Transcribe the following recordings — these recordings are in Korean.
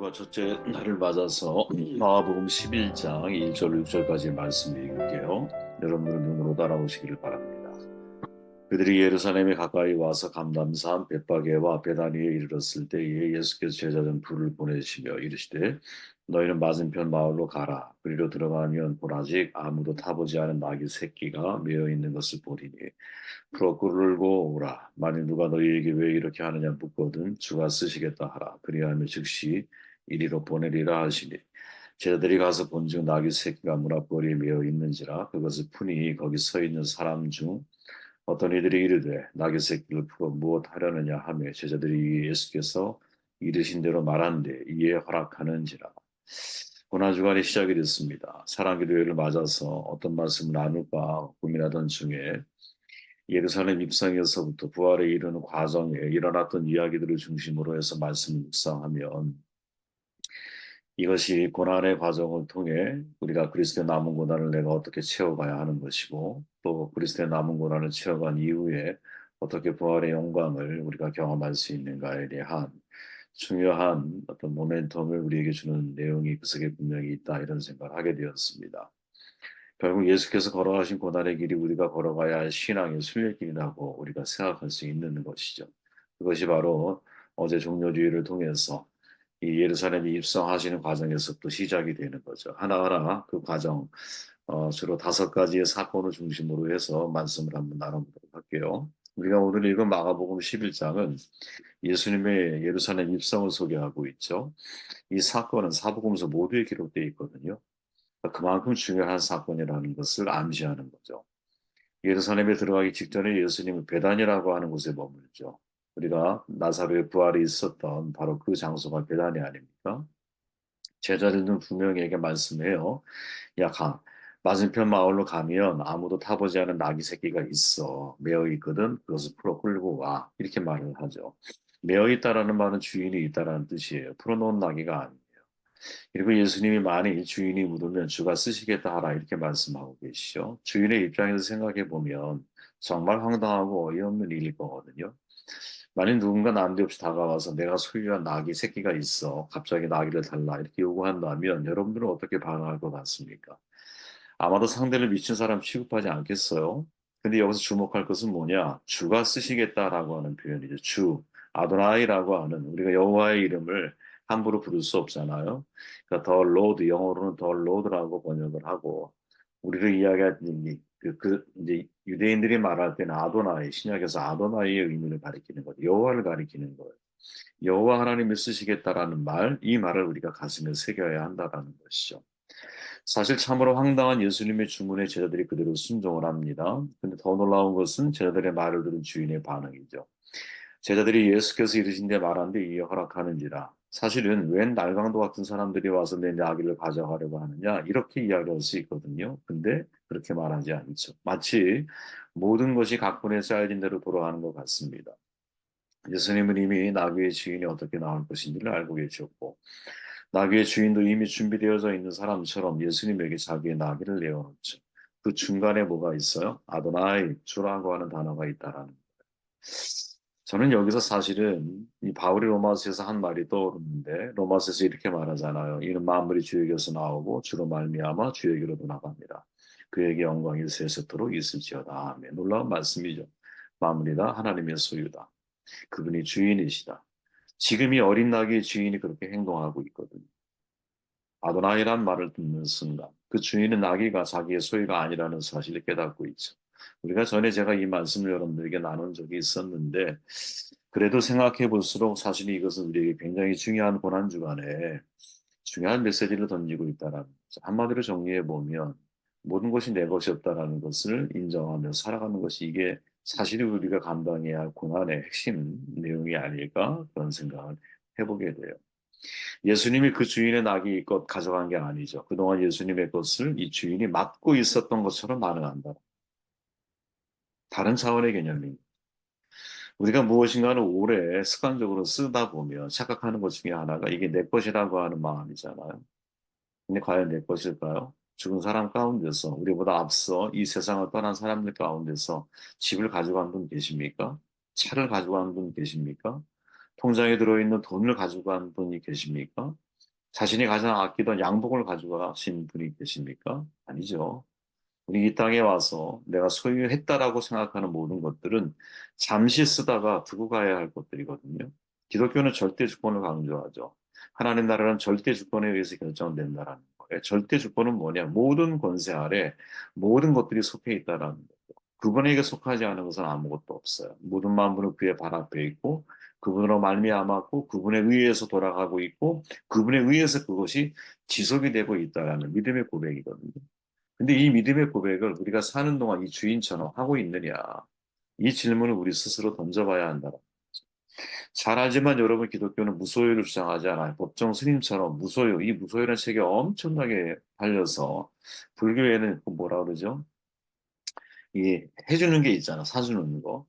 주가 첫째 날을 맞아서 마가복음 11장 1절 6절까지 말씀을 읽을게요. 여러분들 눈으로 따라오시기를 바랍니다. 그들이 예루살렘에 가까이 와서 감람산 bet바게와 베다니에 이르렀을 때에 예수께서 제자들 둘을 보내시며 이르시되 너희는 맞은편 마을로 가라. 그리로 들어가면 본 아직 아무도 타보지 않은 나귀 새끼가 메어 있는 것을 보리니 풀어 끌고 오라. 만일 누가 너희에게 왜 이렇게 하느냐 묻거든 주가 쓰시겠다 하라. 그리하면 즉시 이리로 보내리라 하시니 제자들이 가서 본즉 나귀 새끼가 문 앞거리에 메어 있는지라. 그것을 푸니 거기 서 있는 사람 중 어떤 이들이 이르되 나귀 새끼를 풀어 무엇 하려느냐 하며 제자들이 예수께서 이르신 대로 말한데 이에 허락하는지라. 고난주간이 시작이 됐습니다. 사랑기도회를 맞아서 어떤 말씀을 나눌까 고민하던 중에 예루살렘 입성에서부터 부활에 이르는 과정에 일어났던 이야기들을 중심으로 해서 말씀을 묵상하면 이것이 고난의 과정을 통해 우리가 그리스도의 남은 고난을 내가 어떻게 채워가야 하는 것이고 또 그리스도의 남은 고난을 채워간 이후에 어떻게 부활의 영광을 우리가 경험할 수 있는가에 대한 중요한 어떤 모멘텀을 우리에게 주는 내용이 그 속에 분명히 있다 이런 생각을 하게 되었습니다. 결국 예수께서 걸어가신 고난의 길이 우리가 걸어가야 할 신앙의 순례길이라고 우리가 생각할 수 있는 것이죠. 그것이 바로 어제 종료주의를 통해서 이 예루살렘에 입성하시는 과정에서부터 시작이 되는 거죠. 하나하나 그 과정, 주로 5가지의 사건을 중심으로 해서 말씀을 한번 나눠보도록 할게요. 우리가 오늘 읽은 마가복음 11장은 예수님의 예루살렘 입성을 소개하고 있죠. 이 사건은 사복음서 모두에 기록되어 있거든요. 그만큼 중요한 사건이라는 것을 암시하는 거죠. 예루살렘에 들어가기 직전에 예수님은 베단이라고 하는 곳에 머물죠. 우리가 나사로의 부활이 있었던 바로 그 장소가 베단이 아닙니까? 제자들은 분명히 말씀해요. 야, 맞은편 마을로 가면 아무도 타보지 않은 나귀 새끼가 있어. 매어 있거든. 그것을 풀어 끌고 와. 이렇게 말을 하죠. 매어 있다라는 말은 주인이 있다라는 뜻이에요. 풀어놓은 나귀가 아니에요. 그리고 예수님이 만일 주인이 묻으면 주가 쓰시겠다 하라 이렇게 말씀하고 계시죠. 주인의 입장에서 생각해 보면 정말 황당하고 어이없는 일일 거거든요. 만일 누군가 난데없이 다가와서 내가 소유한 나귀 새끼가 있어. 갑자기 나귀를 달라 이렇게 요구한다면 여러분들은 어떻게 반응할 것 같습니까? 아마도 상대를 미친 사람 취급하지 않겠어요. 근데 여기서 주목할 것은 뭐냐? 주가 쓰시겠다라고 하는 표현이죠. 주, 아도나이라고 하는 우리가 여호와의 이름을 함부로 부를 수 없잖아요. 그러니까 더 로드 영어로는 더 로드라고 번역을 하고 우리를 이야기하는 이제 유대인들이 말할 때는 아도나이 신약에서 아도나이의 의미를 가리키는 거죠. 여호와를 가리키는 거예요. 여호와 하나님을 쓰시겠다라는 말, 이 말을 우리가 가슴에 새겨야 한다라는 것이죠. 사실 참으로 황당한 예수님의 주문에 제자들이 그대로 순종을 합니다. 근데 더 놀라운 것은 제자들의 말을 들은 주인의 반응이죠. 제자들이 예수께서 이르신 데 말한데 이에 허락하는지라. 사실은 웬 날강도 같은 사람들이 와서 내 나귀를 가져가려고 하느냐 이렇게 이야기할 수 있거든요. 근데 그렇게 말하지 않죠. 마치 모든 것이 각본에 짜여진 대로 돌아가는 것 같습니다. 예수님은 이미 나귀의 주인이 어떻게 나올 것인지를 알고 계셨고 나귀의 주인도 이미 준비되어져 있는 사람처럼 예수님에게 자기의 나귀를 내어놓죠. 그 중간에 뭐가 있어요? 아도나이, 주라고 하는 단어가 있다라는 거예요. 저는 여기서 사실은 이 바울이 로마서에서 한 말이 떠오르는데 로마서에서 이렇게 말하잖아요. 이는 만물이 주에게서 나오고 주로 말미암아 주에게로도 나갑니다. 그에게 영광이 세세토록 있을지어다. 아멘. 놀라운 말씀이죠. 만물이 다 하나님의 소유다. 그분이 주인이시다. 지금 이 어린 나귀의 주인이 그렇게 행동하고 있거든요. 아도나이란 말을 듣는 순간 그 주인은 나귀가 자기의 소유가 아니라는 사실을 깨닫고 있죠. 우리가 전에 제가 이 말씀을 여러분들에게 나눈 적이 있었는데 그래도 생각해 볼수록 사실 이것은 우리에게 굉장히 중요한 고난 주간에 중요한 메시지를 던지고 있다라는 거죠. 한마디로 정리해 보면 모든 것이 내 것이 없다라는 것을 인정하며 살아가는 것이 이게 사실이 우리가 감당해야 할 고난의 핵심 내용이 아닐까 그런 생각을 해보게 돼요. 예수님이 그 주인의 낙이 것 가져간 게 아니죠. 그동안 예수님의 것을 이 주인이 맡고 있었던 것처럼 반응한다. 다른 차원의 개념입니다. 우리가 무엇인가를 오래 습관적으로 쓰다 보면 착각하는 것 중에 하나가 이게 내 것이라고 하는 마음이잖아요. 근데 과연 내 것일까요? 죽은 사람 가운데서 우리보다 앞서 이 세상을 떠난 사람들 가운데서 집을 가져간 분 계십니까? 차를 가져간 분 계십니까? 통장에 들어있는 돈을 가져간 분이 계십니까? 자신이 가장 아끼던 양복을 가지고 가신 분이 계십니까? 아니죠. 우리 이 땅에 와서 내가 소유했다라고 생각하는 모든 것들은 잠시 쓰다가 두고 가야 할 것들이거든요. 기독교는 절대 주권을 강조하죠. 하나님 나라는 절대 주권에 의해서 결정된다라는 거예요. 절대 주권은 뭐냐? 모든 권세 아래 모든 것들이 속해 있다라는 거예요. 그분에게 속하지 않은 것은 아무것도 없어요. 모든 만물은 그의 발 앞에 있고 그분으로 말미암았고 그분에 의해서 돌아가고 있고 그분에 의해서 그것이 지속이 되고 있다라는 믿음의 고백이거든요. 근데 이 믿음의 고백을 우리가 사는 동안 이 주인처럼 하고 있느냐? 이 질문을 우리 스스로 던져봐야 한다. 잘 알지만 여러분 기독교는 무소유를 주장하지 않아요. 법정 스님처럼 무소유, 이 무소유라는 책에 엄청나게 팔려서 불교에는 그 뭐라 그러죠? 이 해주는 게 있잖아, 사주는 거.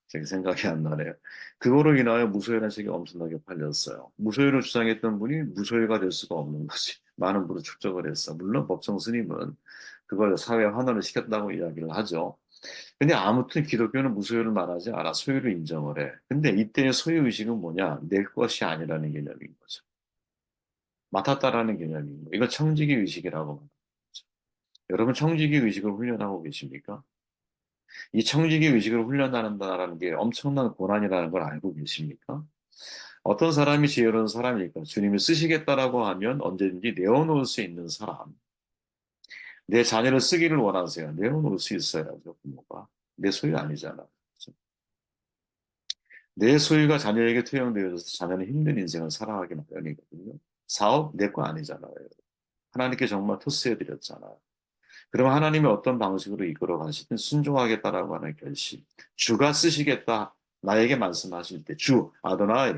제 생각이 안 나네요. 그거로 인하여 무소유라는 책이 엄청나게 팔렸어요. 무소유를 주장했던 분이 무소유가 될 수가 없는 거지. 많은 분을 축적을 했어. 물론 법정 스님은 그걸 사회 환원을 시켰다고 이야기를 하죠. 근데 아무튼 기독교는 무소유를 말하지 않아 소유를 인정을 해. 근데 이때의 소유의식은 뭐냐? 내 것이 아니라는 개념인 거죠. 맡았다라는 개념인 거. 이거 청지기 의식이라고 말하는 거죠. 여러분 청지기 의식을 훈련하고 계십니까? 이 청지기 의식을 훈련한다는 게 엄청난 고난이라는 걸 알고 계십니까? 어떤 사람이 지혜로운 사람일까? 주님이 쓰시겠다라고 하면 언제든지 내어놓을 수 있는 사람. 내 자녀를 쓰기를 원하세요. 내어놓을 수 있어야죠, 부모가. 내 소유 아니잖아. 그렇죠? 내 소유가 자녀에게 투영되어져서 자녀는 힘든 인생을 살아가기 마련이거든요. 사업 내 거 아니잖아요. 하나님께 정말 토스해드렸잖아요. 그럼 하나님이 어떤 방식으로 이끌어 가시든 순종하겠다라고 하는 결심. 주가 쓰시겠다. 나에게 말씀하실 때, 주, 아도나이.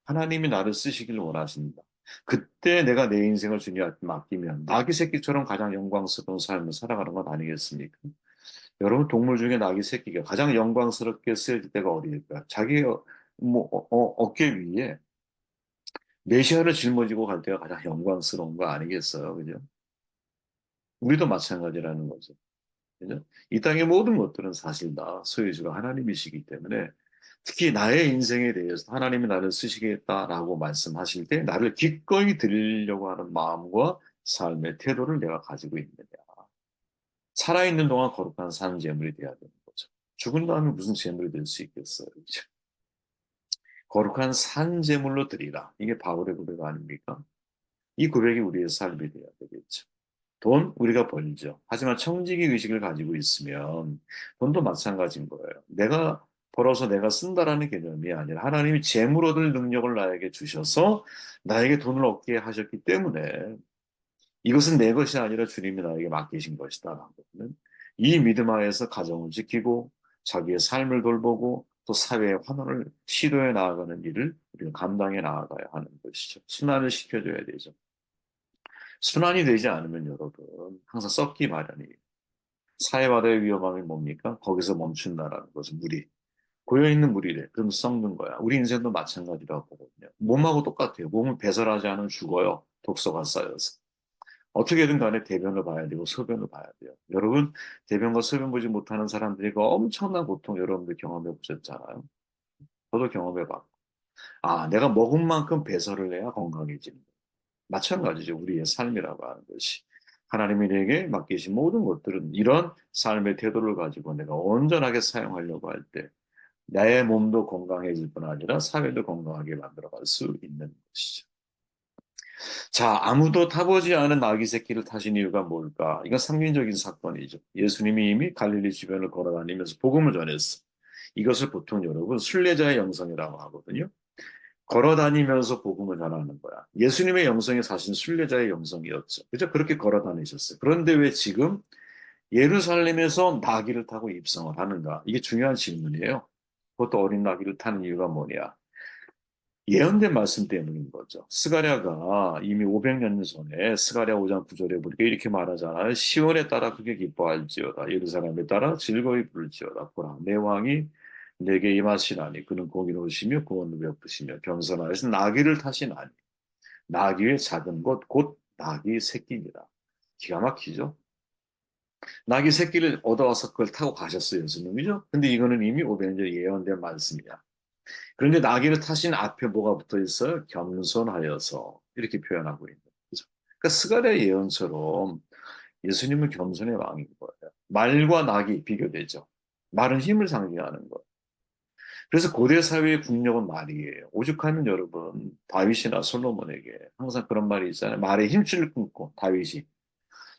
하나님이 나를 쓰시길 원하신다. 그때 내가 내 인생을 주님한테 맡기면 나귀 새끼처럼 가장 영광스러운 삶을 살아가는 것 아니겠습니까? 여러분, 동물 중에 나귀 새끼가 가장 영광스럽게 쓰일 때가 어디일까? 자기 어깨 위에 메시아를 짊어지고 갈 때가 가장 영광스러운 거 아니겠어요? 그죠? 우리도 마찬가지라는 거죠. 그죠? 이 땅의 모든 것들은 사실 다 소유주가 하나님이시기 때문에 특히 나의 인생에 대해서 하나님이 나를 쓰시겠다라고 말씀하실 때 나를 기꺼이 드리려고 하는 마음과 삶의 태도를 내가 가지고 있느냐. 살아있는 동안 거룩한 산 제물이 돼야 되는 거죠. 죽은 다음에 무슨 제물이 될 수 있겠어요. 그죠? 거룩한 산 제물로 드리라. 이게 바울의 고백 아닙니까? 이 고백이 우리의 삶이 돼야 되겠죠. 돈 우리가 벌죠. 하지만 청지기 의식을 가지고 있으면 돈도 마찬가지인 거예요. 내가 벌어서 내가 쓴다라는 개념이 아니라 하나님이 재물 얻을 능력을 나에게 주셔서 나에게 돈을 얻게 하셨기 때문에 이것은 내 것이 아니라 주님이 나에게 맡기신 것이다라고는 이 믿음 하에서 가정을 지키고 자기의 삶을 돌보고 또 사회의 환원을 시도해 나아가는 일을 우리가 감당해 나아가야 하는 것이죠. 순환을 시켜줘야 되죠. 순환이 되지 않으면 여러분 항상 썩기 마련이에요. 사회바다의 위험함이 뭡니까? 거기서 멈춘다라는 것은 물이. 고여있는 물이래. 그럼 썩는 거야. 우리 인생도 마찬가지라고 보거든요. 몸하고 똑같아요. 몸을 배설하지 않으면 죽어요. 독소가 쌓여서. 어떻게든 간에 대변을 봐야 되고 소변을 봐야 돼요. 여러분, 대변과 소변 보지 못하는 사람들이 그 엄청난 고통 여러분들 경험해 보셨잖아요. 저도 경험해 봤고. 아, 내가 먹은 만큼 배설을 해야 건강해지는 거예요. 마찬가지죠. 우리의 삶이라고 하는 것이. 하나님이 내게 맡기신 모든 것들은 이런 삶의 태도를 가지고 내가 온전하게 사용하려고 할 때, 나의 몸도 건강해질 뿐 아니라 사회도 건강하게 만들어갈 수 있는 것이죠. 자, 아무도 타보지 않은 아기 새끼를 타신 이유가 뭘까? 이건 상징적인 사건이죠. 예수님이 이미 갈릴리 주변을 걸어다니면서 복음을 전했어. 이것을 보통 여러분 순례자의 영성이라고 하거든요. 걸어 다니면서 복음을 전하는 거야. 예수님의 영성이 사실 순례자의 영성이었죠. 그죠? 그렇게 걸어 다니셨어요. 그런데 왜 지금 예루살렘에서 나귀를 타고 입성을 하는가? 이게 중요한 질문이에요. 그것도 어린 나귀를 타는 이유가 뭐냐? 예언된 말씀 때문인 거죠. 스가랴가 이미 500년 전에 스가랴 5장 9절에 보니까 이렇게 말하잖아요. 시온에 따라 크게 기뻐할지어다. 예루살렘에 따라 즐거이 부를지어다. 보라, 내 왕이 내게 임하시나니 그는 공의로우시며 구원을 베푸시며 겸손하여서 나귀를 타시나니 나귀의 작은 것 곧 나귀 새끼니라. 기가 막히죠? 나귀 새끼를 얻어와서 그걸 타고 가셨어요, 예수님이죠? 근데 이거는 이미 500년 전에 예언된 말씀이야. 그런데 나귀를 타신 앞에 뭐가 붙어 있어요? 겸손하여서. 이렇게 표현하고 있는 거죠. 그러니까 스가랴 예언처럼 예수님은 겸손의 왕인 거예요. 말과 낙이 비교되죠. 말은 힘을 상징하는 것. 그래서 고대 사회의 국력은 말이에요. 오죽하면 여러분 다윗이나 솔로몬에게 항상 그런 말이 있잖아요. 말의 힘줄을 끊고 다윗이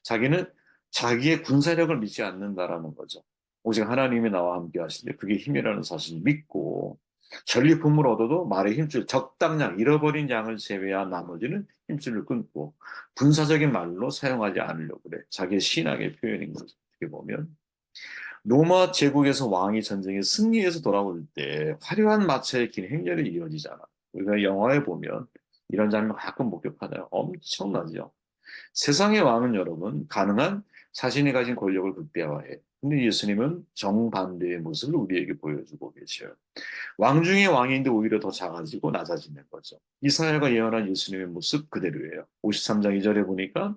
자기는 자기의 군사력을 믿지 않는다라는 거죠. 오직 하나님이 나와 함께 하실 때 그게 힘이라는 사실을 믿고 전리품을 얻어도 말의 힘줄 적당량 잃어버린 양을 제외한 나머지는 힘줄을 끊고 군사적인 말로 사용하지 않으려고 그래. 자기의 신앙의 표현인 거죠. 어떻게 보면 로마 제국에서 왕이 전쟁에 승리해서 돌아올 때 화려한 마차에 긴 행렬이 이어지잖아. 우리가 영화에 보면 이런 장면 가끔 목격하잖아요. 엄청나죠. 세상의 왕은 여러분 가능한 자신이 가진 권력을 극대화해. 근데 예수님은 정반대의 모습을 우리에게 보여주고 계셔요. 왕 중에 왕인데 오히려 더 작아지고 낮아지는 거죠. 이사야가 예언한 예수님의 모습 그대로예요. 53장 2절에 보니까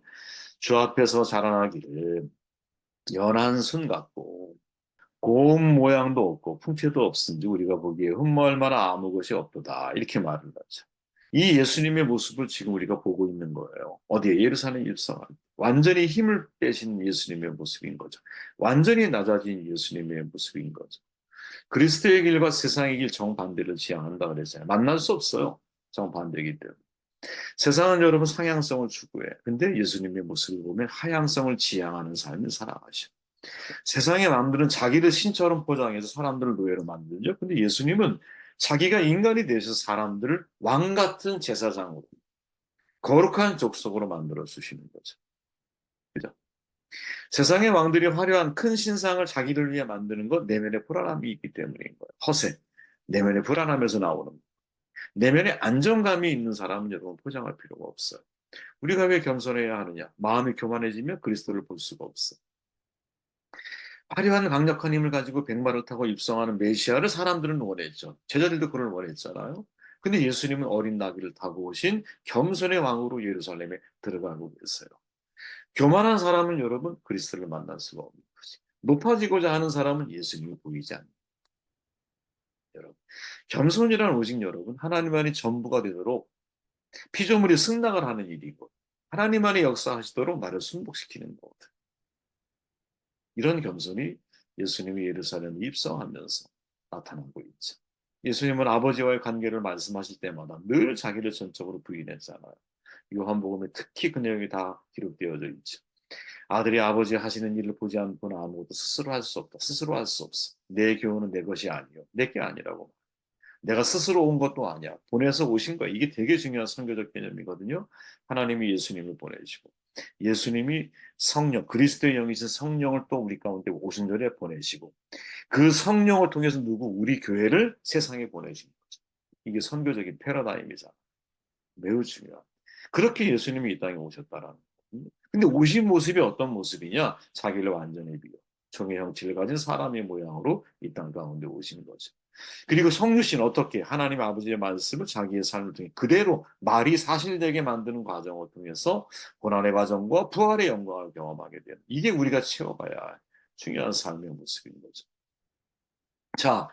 주 앞에서 자라나기를 연한 순 같고 고음 모양도 없고 풍채도 없은지 우리가 보기에 흠모할 만한 아무 것이 없도다. 이렇게 말을 하죠. 이 예수님의 모습을 지금 우리가 보고 있는 거예요. 어디에? 예루살렘 입성한. 완전히 힘을 빼신 예수님의 모습인 거죠. 완전히 낮아진 예수님의 모습인 거죠. 그리스도의 길과 세상의 길 정반대를 지향한다 그랬잖아요. 만날 수 없어요. 정반대이기 때문에. 세상은 여러분 상향성을 추구해. 근데 예수님의 모습을 보면 하향성을 지향하는 삶을 살아가셔. 세상의 마음들은 자기를 신처럼 포장해서 사람들을 노예로 만들죠. 근데 예수님은 자기가 인간이 되셔서 사람들을 왕 같은 제사장으로, 거룩한 족속으로 만들어 주시는 거죠. 그죠? 세상의 왕들이 화려한 큰 신상을 자기를 위해 만드는 것, 내면에 불안함이 있기 때문인 거예요. 허세. 내면에 불안함에서 나오는 거예요. 내면에 안정감이 있는 사람은 여러분 포장할 필요가 없어요. 우리가 왜 겸손해야 하느냐? 마음이 교만해지면 그리스도를 볼 수가 없어. 화려한 강력한 힘을 가지고 백마를 타고 입성하는 메시아를 사람들은 원했죠. 제자들도 그걸 원했잖아요. 근데 예수님은 어린 나귀를 타고 오신 겸손의 왕으로 예루살렘에 들어가고 계세요. 교만한 사람은 여러분 그리스도를 만날 수가 없는 거지. 높아지고자 하는 사람은 예수님이 보이지 않는 여러분. 겸손이란 오직 여러분 하나님만이 전부가 되도록 피조물이 승낙을 하는 일이고 하나님만이 역사하시도록 나를 순복시키는 거거든. 이런 겸손이 예수님이 예루살렘에 입성하면서 나타나고 있죠. 예수님은 아버지와의 관계를 말씀하실 때마다 늘 자기를 전적으로 부인했잖아요. 요한복음에 특히 그 내용이 다 기록되어져 있죠. 아들이 아버지 하시는 일을 보지 않고는 아무것도 스스로 할 수 없다. 스스로 할 수 없어. 내 교훈은 내 것이 아니요. 내 게 아니라고. 내가 스스로 온 것도 아니야. 보내서 오신 거야. 이게 되게 중요한 선교적 개념이거든요. 하나님이 예수님을 보내시고 예수님이 성령, 그리스도의 영이신 성령을 또 우리 가운데 오순절에 보내시고 그 성령을 통해서 누구 우리 교회를 세상에 보내신 거죠. 이게 선교적인 패러다임이잖아. 매우 중요한. 그렇게 예수님이 이 땅에 오셨다라는 거거든요. 근데 오신 모습이 어떤 모습이냐? 자기를 완전히 비워. 종의 형체를 가진 사람의 모양으로 이 땅 가운데 오신 거죠. 그리고 성육신 어떻게 하나님 아버지의 말씀을 자기의 삶을 통해 그대로 말이 사실되게 만드는 과정을 통해서 고난의 과정과 부활의 영광을 경험하게 되는 이게 우리가 채워가야 할 중요한 삶의 모습인 거죠. 자,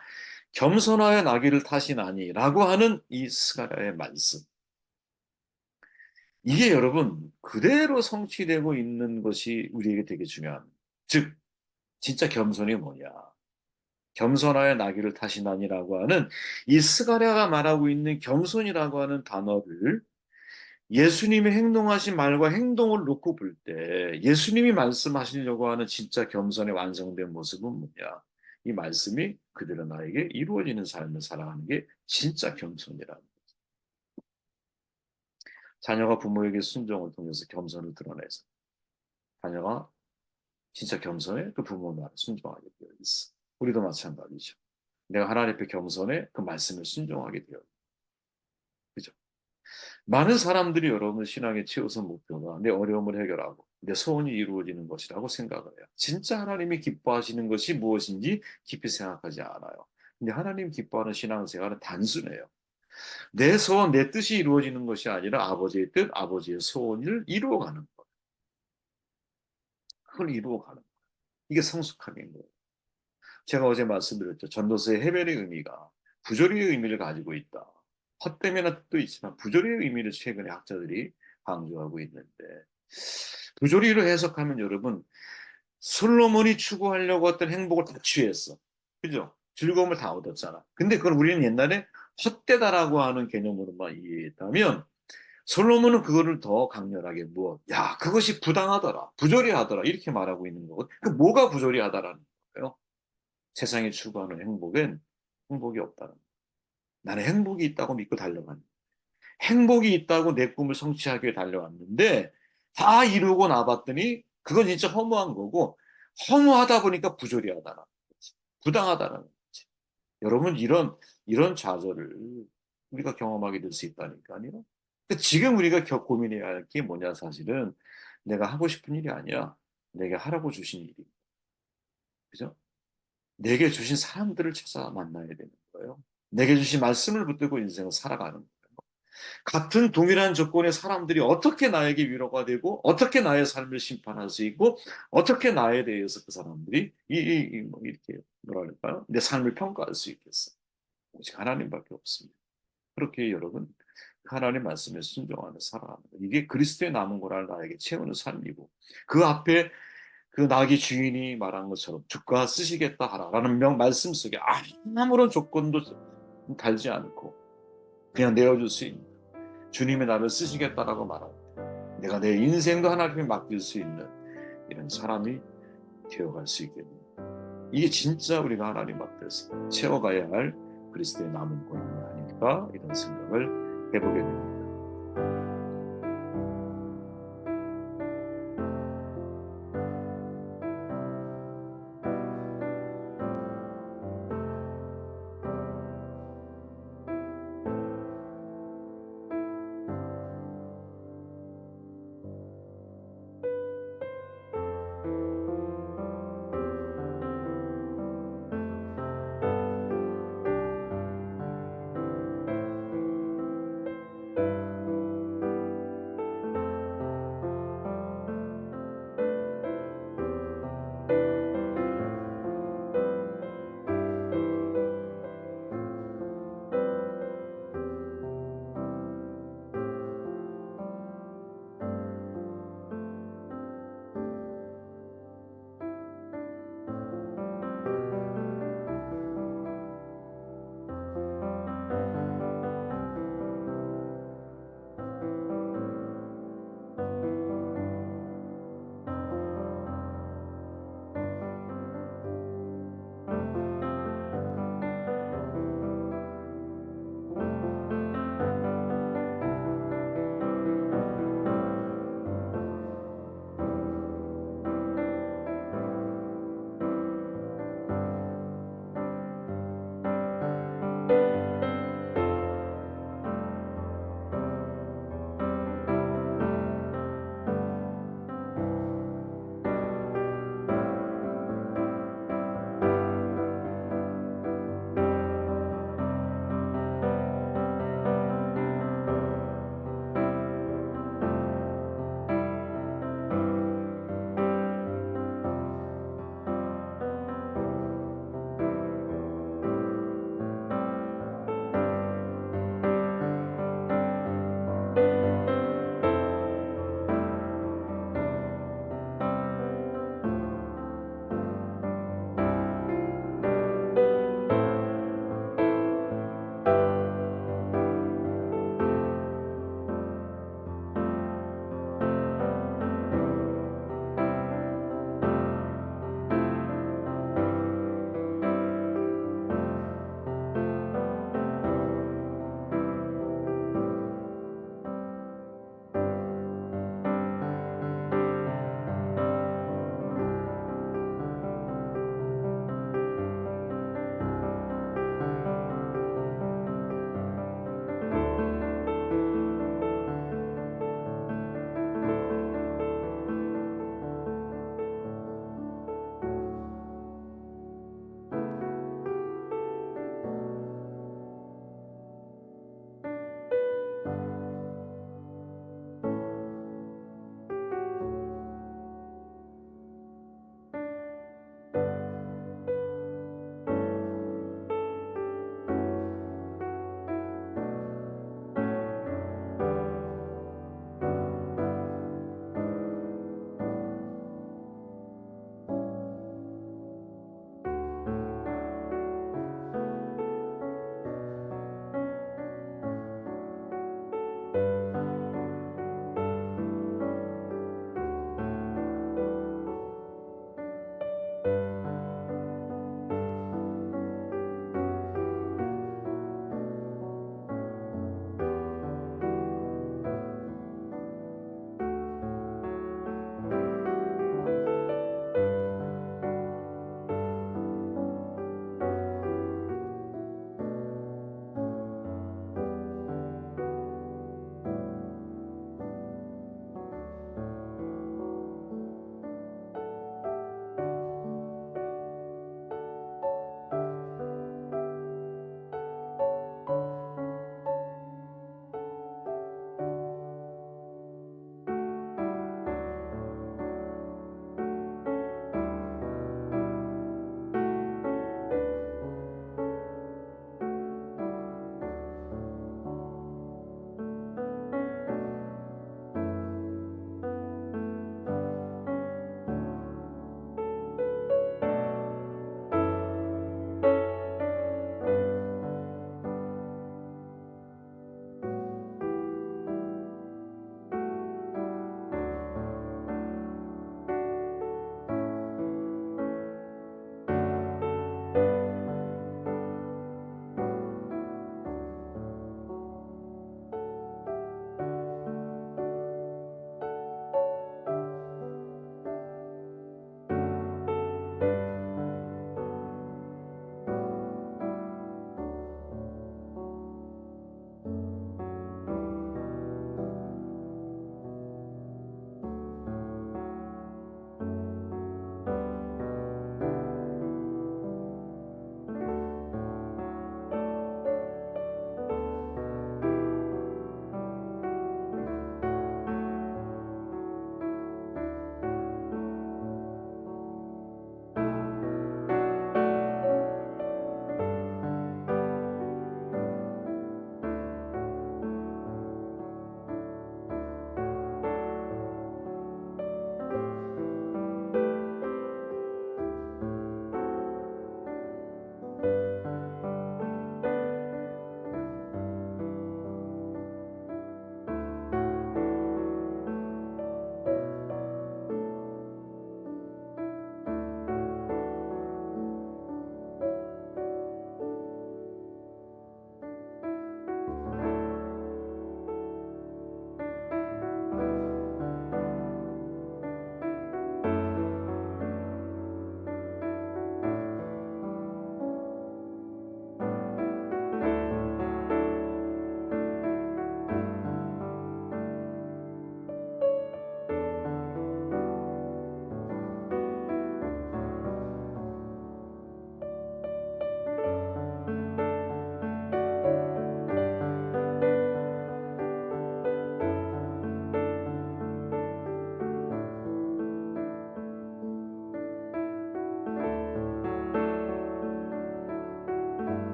겸손하여 나귀를 타시나니라고 하는 이 스가랴의 말씀. 이게 여러분 그대로 성취되고 있는 것이 우리에게 되게 중요합니다. 즉, 진짜 겸손이 뭐냐? 겸손하여 나귀를 타시나니라고 하는 이 스가랴가 말하고 있는 겸손이라고 하는 단어를 예수님이 행동하신 말과 행동을 놓고 볼 때 예수님이 말씀하시려고 하는 진짜 겸손의 완성된 모습은 뭐냐? 이 말씀이 그대로 나에게 이루어지는 삶을 살아가는 게 진짜 겸손이라는 거죠. 자녀가 부모에게 순종을 통해서 겸손을 드러내서 자녀가 진짜 겸손해 그 부모 말에 순종하게 되어 있어. 우리도 마찬가지죠. 내가 하나님 앞에 겸손해 그 말씀을 순종하게 되어 있어. 그죠? 많은 사람들이 여러분 신앙의 최우선 목표가 내 어려움을 해결하고 내 소원이 이루어지는 것이라고 생각을 해요. 진짜 하나님이 기뻐하시는 것이 무엇인지 깊이 생각하지 않아요. 근데 하나님 기뻐하는 신앙생활은 단순해요. 내 소원, 내 뜻이 이루어지는 것이 아니라 아버지의 뜻, 아버지의 소원을 이루어가는 것. 그걸 이루어가는 것. 이게 성숙함인 거예요. 제가 어제 말씀드렸죠. 전도서의 해변의 의미가 부조리의 의미를 가지고 있다. 헛되면 뜻도 있지만 부조리의 의미를 최근에 학자들이 강조하고 있는데, 부조리로 해석하면 여러분, 솔로몬이 추구하려고 했던 행복을 다 취했어. 그죠? 즐거움을 다 얻었잖아. 근데 그걸 우리는 옛날에 헛되다라고 하는 개념으로만 이해했다면, 솔로몬은 그거를 더 강렬하게 야, 그것이 부당하더라, 부조리하더라, 이렇게 말하고 있는 거거든. 그 뭐가 부조리하다라는 거예요? 세상에 추구하는 행복은 행복이 없다는 거예요. 나는 행복이 있다고 믿고 달려가는, 행복이 있다고 내 꿈을 성취하기 위해 달려왔는데 다 이루고 나봤더니 그건 진짜 허무한 거고, 허무하다 보니까 부조리하다는 거지. 부당하다는 거지. 여러분, 이런 좌절을 우리가 경험하게 될 수 있다니까요. 근데 지금 우리가 고민해야 할 게 뭐냐, 사실은 내가 하고 싶은 일이 아니야. 내게 하라고 주신 일이. 그죠? 내게 주신 사람들을 찾아 만나야 되는 거예요. 내게 주신 말씀을 붙들고 인생을 살아가는 거예요. 같은 동일한 조건의 사람들이 어떻게 나에게 위로가 되고, 어떻게 나의 삶을 심판할 수 있고, 어떻게 나에 대해서 그 사람들이 뭐 이렇게 뭐랄까요? 내 삶을 평가할 수 있겠어. 오직 하나님밖에 없습니다. 그렇게 여러분, 하나님 말씀에 순종하며 살아가는 것. 이게 그리스도의 남은 고난을 나에게 채우는 삶이고, 그 앞에 그 나귀 주인이 말한 것처럼 주가 쓰시겠다 하라라는 말씀 속에 아무런 조건도 달지 않고 그냥 내어줄 수 있는, 주님이 나를 쓰시겠다라고 말할 때 내가 내 인생도 하나님께 맡길 수 있는 이런 사람이 되어갈 수 있겠는, 이게 진짜 우리가 하나님 앞에서 채워가야 할 그리스도의 남은 고난이 아닐까, 이런 생각을 해보게 됩니다.